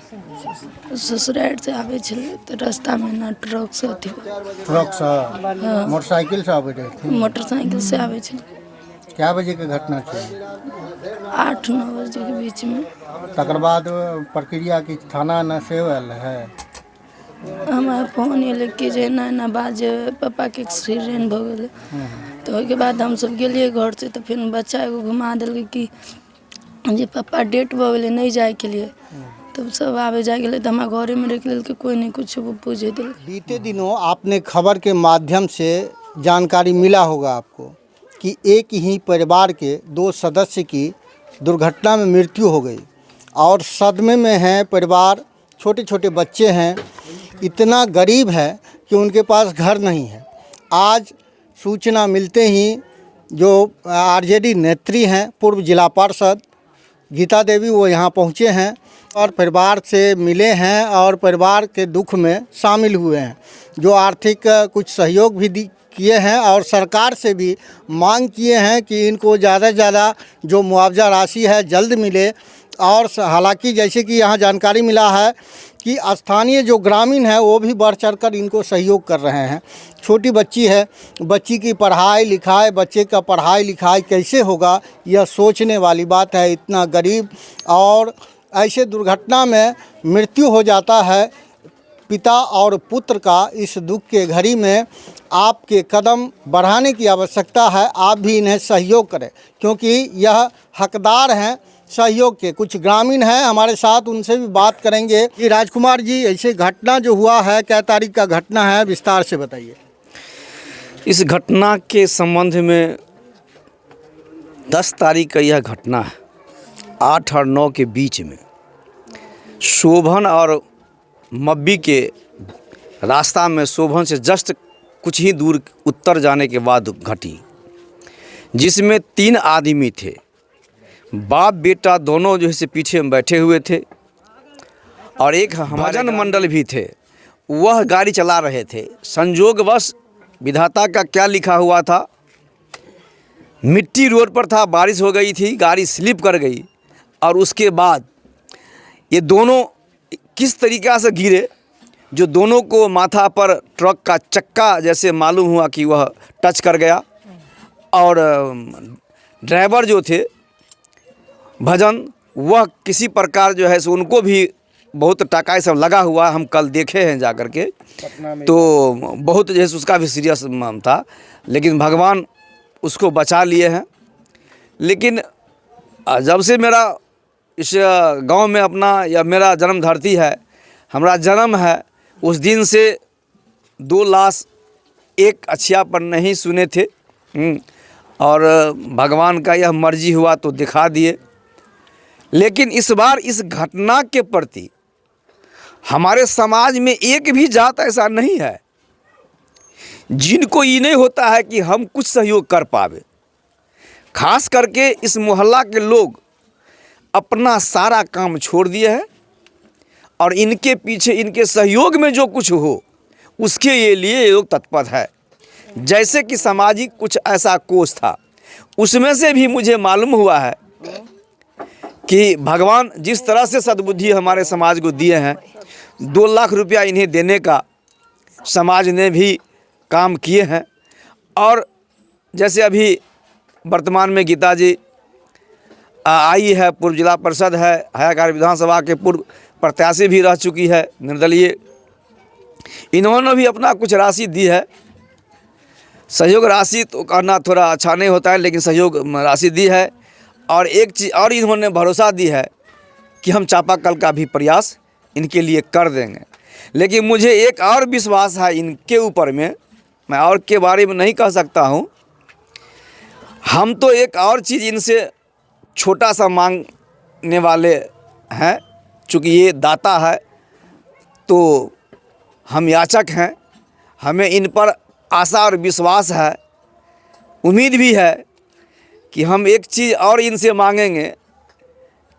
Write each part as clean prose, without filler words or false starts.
ससुराल से आवे छले तो रास्ता में ना ट्रक से अथी ट्रक से मोटरसाइकिल से आवे रहे थे। मोटरसाइकिल से आवे छले। क्या बजे के घटना थी? 8-9 बजे के बीच में। तकर बाद प्रक्रिया की थाना न से आयल है। हमारे फोन ये लेके जे ना बाजे पापा के एक्सीडेंट हो गए तो ओके बाद हम सब गेलिए घर से तो फिर बच्चा एगो घुमा दिल कि जे पापा डेट हो गए नहीं जाए के लिए तब सब आवे जाए गए तो हमारे घरे में रख लेल के कोई नहीं कुछ पूछे दिल। बीते दिनों आपने खबर के माध्यम से जानकारी मिला होगा आपको कि एक ही परिवार के 2 सदस्य की दुर्घटना में मृत्यु हो गई और सदमे में है परिवार, छोटे छोटे बच्चे हैं, इतना गरीब है कि उनके पास घर नहीं है। आज सूचना मिलते ही जो आरजेडी नेत्री हैं, पूर्व जिला पार्षद गीता देवी, वो यहाँ पहुँचे हैं और परिवार से मिले हैं और परिवार के दुख में शामिल हुए हैं। जो आर्थिक कुछ सहयोग भी किए हैं और सरकार से भी मांग किए हैं कि इनको ज़्यादा से ज़्यादा जो मुआवजा राशि है जल्द मिले। और हालांकि जैसे कि यहाँ जानकारी मिला है कि स्थानीय जो ग्रामीण है वो भी बढ़ चढ़कर इनको सहयोग कर रहे हैं। छोटी बच्ची है, बच्ची की पढ़ाई लिखाई, बच्चे का पढ़ाई लिखाई कैसे होगा, यह सोचने वाली बात है। इतना गरीब और ऐसे दुर्घटना में मृत्यु हो जाता है पिता और पुत्र का। इस दुख के घड़ी में आपके कदम बढ़ाने की आवश्यकता है। आप भी इन्हें सहयोग करें क्योंकि यह हकदार हैं सहयोग के। कुछ ग्रामीण हैं हमारे साथ, उनसे भी बात करेंगे। ये राजकुमार जी, ऐसे घटना जो हुआ है, क्या तारीख का घटना है, विस्तार से बताइए। इस घटना के संबंध में 10 तारीख का यह घटना है। 8 और 9 के बीच में शोभन और मब्बी के रास्ता में, शोभन से जस्ट कुछ ही दूर उत्तर जाने के बाद घटी, जिसमें 3 आदमी थे। बाप बेटा दोनों जो है पीछे में बैठे हुए थे और एक भजन मंडल भी थे, वह गाड़ी चला रहे थे। संयोगवश विधाता का क्या लिखा हुआ था, मिट्टी रोड पर था, बारिश हो गई थी, गाड़ी स्लिप कर गई और उसके बाद ये दोनों किस तरीक़ा से गिरे, जो दोनों को माथा पर ट्रक का चक्का जैसे मालूम हुआ कि वह टच कर गया। और ड्राइवर जो थे भजन, वह किसी प्रकार जो है सो उनको भी बहुत टाका सब लगा हुआ, हम कल देखे हैं जा कर के, तो बहुत जो है उसका भी सीरियस था, लेकिन भगवान उसको बचा लिए हैं। लेकिन जब से मेरा इस गांव में अपना या मेरा जन्म धरती है, हमारा जन्म है, उस दिन से 2 लाश एक अछिया पर नहीं सुने थे। और भगवान का यह मर्जी हुआ तो दिखा दिए। लेकिन इस बार इस घटना के प्रति हमारे समाज में एक भी जात ऐसा नहीं है जिनको ये नहीं होता है कि हम कुछ सहयोग कर पावे। खास करके इस मोहल्ला के लोग अपना सारा काम छोड़ दिए हैं और इनके पीछे, इनके सहयोग में जो कुछ हो उसके लिए ये लोग तत्पर है। जैसे कि सामाजिक कुछ ऐसा कोष था, उसमें से भी मुझे मालूम हुआ है कि भगवान जिस तरह से सद्बुद्धि हमारे समाज को दिए हैं, 2 लाख रुपया इन्हें देने का समाज ने भी काम किए हैं। और जैसे अभी वर्तमान में गीता जी आई है, पूर्व जिला परिषद है, हायाघाट विधानसभा के पूर्व प्रत्याशी भी रह चुकी है निर्दलीय, इन्होंने भी अपना कुछ राशि दी है। सहयोग राशि तो कहना थोड़ा अच्छा नहीं होता है, लेकिन सहयोग राशि दी है। और एक चीज़ और इन्होंने भरोसा दी है कि हम चापाकल का भी प्रयास इनके लिए कर देंगे। लेकिन मुझे एक और विश्वास है इनके ऊपर में, मैं और के बारे में नहीं कह सकता हूँ। हम तो एक और चीज़ इनसे छोटा सा मांगने वाले हैं, चूँकि ये दाता है तो हम याचक हैं। हमें इन पर आशा और विश्वास है, उम्मीद भी है कि हम एक चीज़ और इनसे मांगेंगे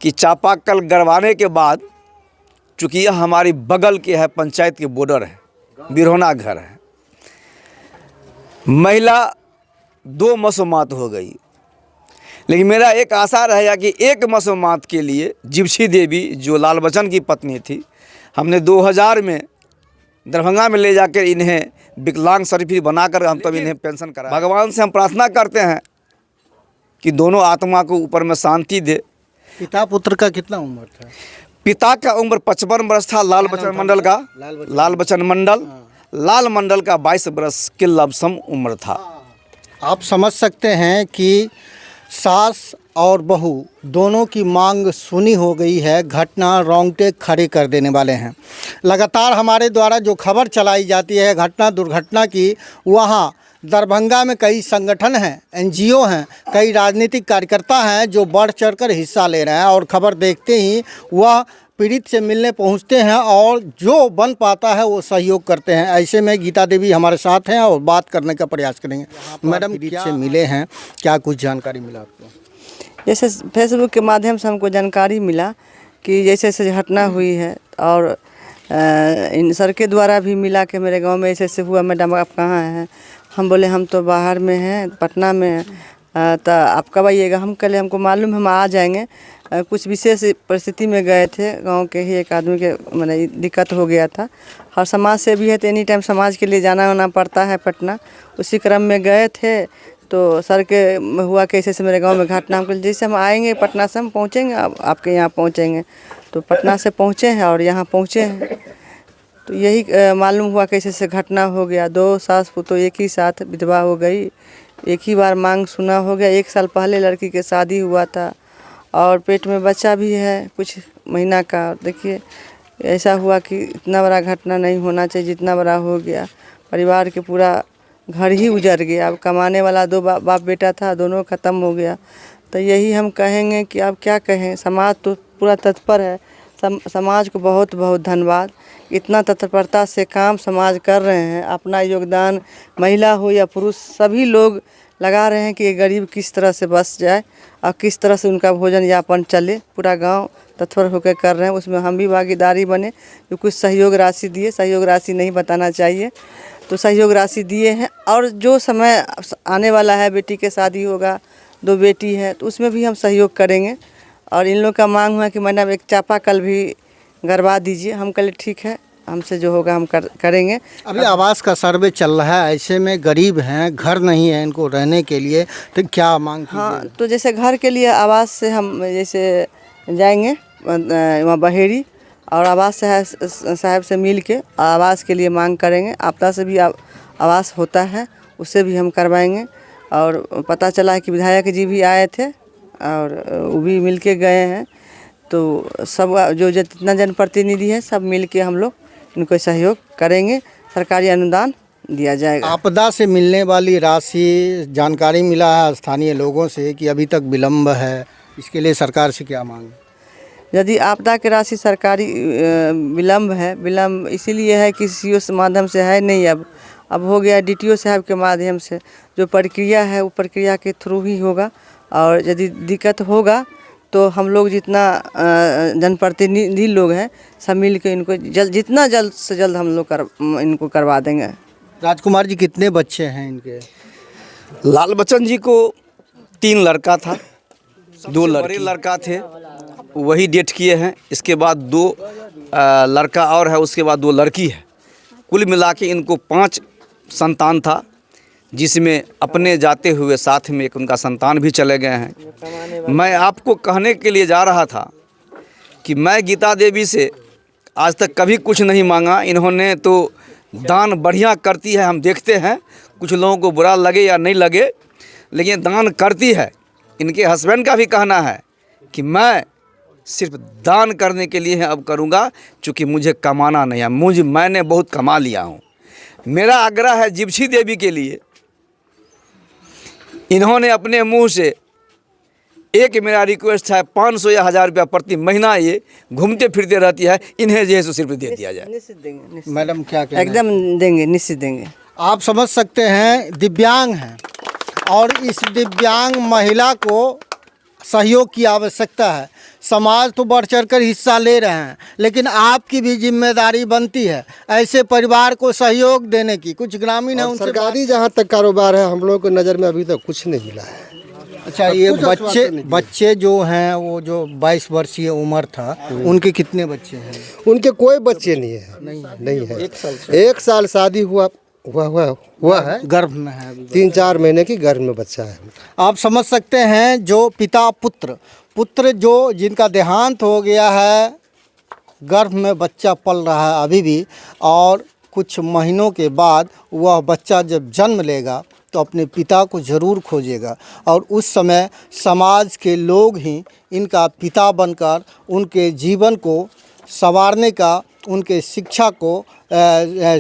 कि चापाकल गड़वाने के बाद, चूँकि यह हमारी बगल के है, पंचायत के बॉर्डर है, बिरहोना घर है, महिला 2 मसूमात हो गई। लेकिन मेरा एक आशा रहेगा कि एक मसूमात के लिए जिप्सी देवी जो लाल बच्चन की पत्नी थी, हमने 2000 में दरभंगा में ले जाकर इन्हें विकलांग सर्टिफिकेट बनाकर हम तब इन्हें पेंशन करा। भगवान से हम प्रार्थना करते हैं कि दोनों आत्मा को ऊपर में शांति दे। पिता पुत्र का कितना उम्र था? पिता का उम्र 55 वर्ष था, लाल बच्चन मंडल का, लाल बच्चन मंडल, लाल मंडल का 22 वर्ष के लमसम उम्र था। आप समझ सकते हैं कि सास और बहू दोनों की मांग सुनी हो गई है। घटना रोंगटे खड़े कर देने वाले हैं। लगातार हमारे द्वारा जो खबर चलाई जाती है घटना दुर्घटना की, वहाँ दरभंगा में कई संगठन हैं, एनजीओ हैं, कई राजनीतिक कार्यकर्ता हैं जो बढ़ चढ़कर हिस्सा ले रहे हैं और खबर देखते ही वह पीड़ित से मिलने पहुंचते हैं और जो बन पाता है वो सहयोग करते हैं। ऐसे में गीता देवी हमारे साथ हैं और बात करने का प्रयास करेंगे। मैडम, पीड़ित से मिले हैं, क्या कुछ जानकारी मिला आपको? जैसे फेसबुक के माध्यम से हमको जानकारी मिला कि जैसे ऐसे घटना हुई है और इन सर के द्वारा भी मिला कि मेरे गांव में ऐसे ऐसे हुआ। मैडम आप कहाँ हैं? हम बोले हम तो बाहर में हैं, पटना में, तो आप कब आइएगा? हम कल हमको मालूम हम आ जाएंगे। कुछ विशेष परिस्थिति में गए थे, गांव के ही एक आदमी के मैंने दिक्कत हो गया था। हर समाज से भी है तो एनी टाइम समाज के लिए जाना आना पड़ता है पटना। उसी क्रम में गए थे तो सर के हुआ कैसे से मेरे गांव में घटना। हम जैसे हम आएंगे पटना से हम पहुंचेंगे, आपके यहाँ पहुंचेंगे। तो पटना से पहुंचे हैं और यहाँ पहुंचे हैं तो यही मालूम हुआ कैसे से घटना हो गया। 2 सास पुतोह एक ही साथ विधवा हो गई, एक ही बार मांग सुना हो गया। 1 साल पहले लड़की के शादी हुआ था और पेट में बच्चा भी है कुछ महीना का। देखिए ऐसा हुआ कि इतना बड़ा घटना नहीं होना चाहिए जितना बड़ा हो गया। परिवार के पूरा घर ही उजड़ गया। अब कमाने वाला 2 बाप बेटा था, दोनों ख़त्म हो गया। तो यही हम कहेंगे कि अब क्या कहें, समाज तो पूरा तत्पर है। समाज को बहुत बहुत धन्यवाद। इतना तत्परता से काम समाज कर रहे हैं। अपना योगदान महिला हो या पुरुष सभी लोग लगा रहे हैं कि ये गरीब किस तरह से बच जाए और किस तरह से उनका भोजन यापन चले। पूरा गांव तत्पर होकर कर रहे हैं। उसमें हम भी भागीदारी बने जो कुछ सहयोग राशि दिए। सहयोग राशि नहीं बताना चाहिए तो सहयोग राशि दिए हैं। और जो समय आने वाला है, बेटी के शादी होगा, 2 बेटी है, तो उसमें भी हम सहयोग करेंगे। और इन लोग का मांग हुआ कि मैडम एक चापाकल भी गड़वा दीजिए। हम कहे ठीक है, हमसे जो होगा हम करेंगे। अभी आवास का सर्वे चल रहा है, ऐसे में गरीब हैं, घर नहीं है इनको रहने के लिए, तो क्या मांग कीजिए? हाँ, तो जैसे घर के लिए आवास से हम जैसे जाएंगे वहाँ बहेड़ी और आवास साहब से मिल के आवास के लिए मांग करेंगे। आपदा से भी आवास होता है, उससे भी हम करवाएंगे। और पता चला है कि विधायक जी भी आए थे और वो भी मिल के गए हैं। तो सब जो जितना जनप्रतिनिधि है सब मिल के हम लोग इनको सहयोग करेंगे। सरकारी अनुदान दिया जाएगा। आपदा से मिलने वाली राशि, जानकारी मिला है स्थानीय लोगों से कि अभी तक विलम्ब है, इसके लिए सरकार से क्या मांग? यदि आपदा की राशि सरकारी विलम्ब है, विलम्ब इसीलिए है कि सीओ के माध्यम से है नहीं, अब हो गया डीटीओ साहब के माध्यम से। जो प्रक्रिया है वो प्रक्रिया के थ्रू ही होगा। और यदि दिक्कत होगा तो हम लोग जितना जनप्रतिनिधि लोग हैं सब मिल के इनको जितना जल्द से जल्द हम लोग इनको करवा देंगे। राजकुमार जी, कितने बच्चे हैं इनके? लाल बच्चन जी को 3 लड़का था, 2 बड़े लड़का थे, वही डेथ किए हैं। इसके बाद 2 लड़का और है, उसके बाद 2 लड़की है। कुल मिला के इनको 5 संतान था, जिसमें अपने जाते हुए साथ में एक उनका संतान भी चले गए हैं। मैं आपको कहने के लिए जा रहा था कि मैं गीता देवी से आज तक कभी कुछ नहीं मांगा। इन्होंने तो दान बढ़िया करती है, हम देखते हैं, कुछ लोगों को बुरा लगे या नहीं लगे, लेकिन दान करती है। इनके हस्बैंड का भी कहना है कि मैं सिर्फ दान करने के लिए अब करूँगा, चूँकि मुझे कमाना नहीं है, मैंने बहुत कमा लिया हूँ। मेरा आग्रह है जिप्सी देवी के लिए, इन्होंने अपने मुंह से एक मेरा रिक्वेस्ट है 500 या 1000 रुपया प्रति महीना ये घूमते फिरते रहती है, इन्हें जो है सो सिर्फ दे दिया जाए। निश्चित देंगे। मैडम क्या कहना है? एकदम देंगे, निश्चित देंगे। आप समझ सकते हैं दिव्यांग हैं और इस दिव्यांग महिला को सहयोग की आवश्यकता है। समाज तो बढ़ चढ़ कर हिस्सा ले रहे हैं, लेकिन आपकी भी जिम्मेदारी बनती है ऐसे परिवार को सहयोग देने की। कुछ ग्रामीण है उनसे सरकारी जहाँ तक कारोबार है हम लोगों को नज़र में अभी तक कुछ नहीं मिला है। अच्छा, ये बच्चे जो हैं, वो जो 22 वर्षीय उम्र था, उनके कितने बच्चे हैं? उनके कोई बच्चे नहीं है, नहीं है। 1 साल शादी हुआ है, गर्भ में है अभी। 3-4 महीने की गर्भ में बच्चा है। आप समझ सकते हैं, जो पिता पुत्र जो जिनका देहांत हो गया है, गर्भ में बच्चा पल रहा है अभी भी, और कुछ महीनों के बाद वह बच्चा जब जन्म लेगा तो अपने पिता को ज़रूर खोजेगा, और उस समय समाज के लोग ही इनका पिता बनकर उनके जीवन को संवारने का, उनके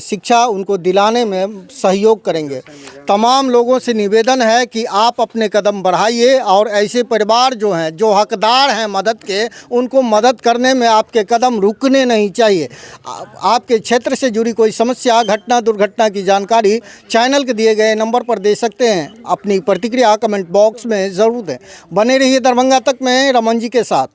शिक्षा उनको दिलाने में सहयोग करेंगे। तमाम लोगों से निवेदन है कि आप अपने कदम बढ़ाइए, और ऐसे परिवार जो हैं, जो हकदार हैं मदद के, उनको मदद करने में आपके कदम रुकने नहीं चाहिए। आपके क्षेत्र से जुड़ी कोई समस्या, घटना, दुर्घटना की जानकारी चैनल के दिए गए नंबर पर दे सकते हैं। अपनी प्रतिक्रिया कमेंट बॉक्स में ज़रूर दें। बने रहिए दरभंगा तक में रमन जी के साथ।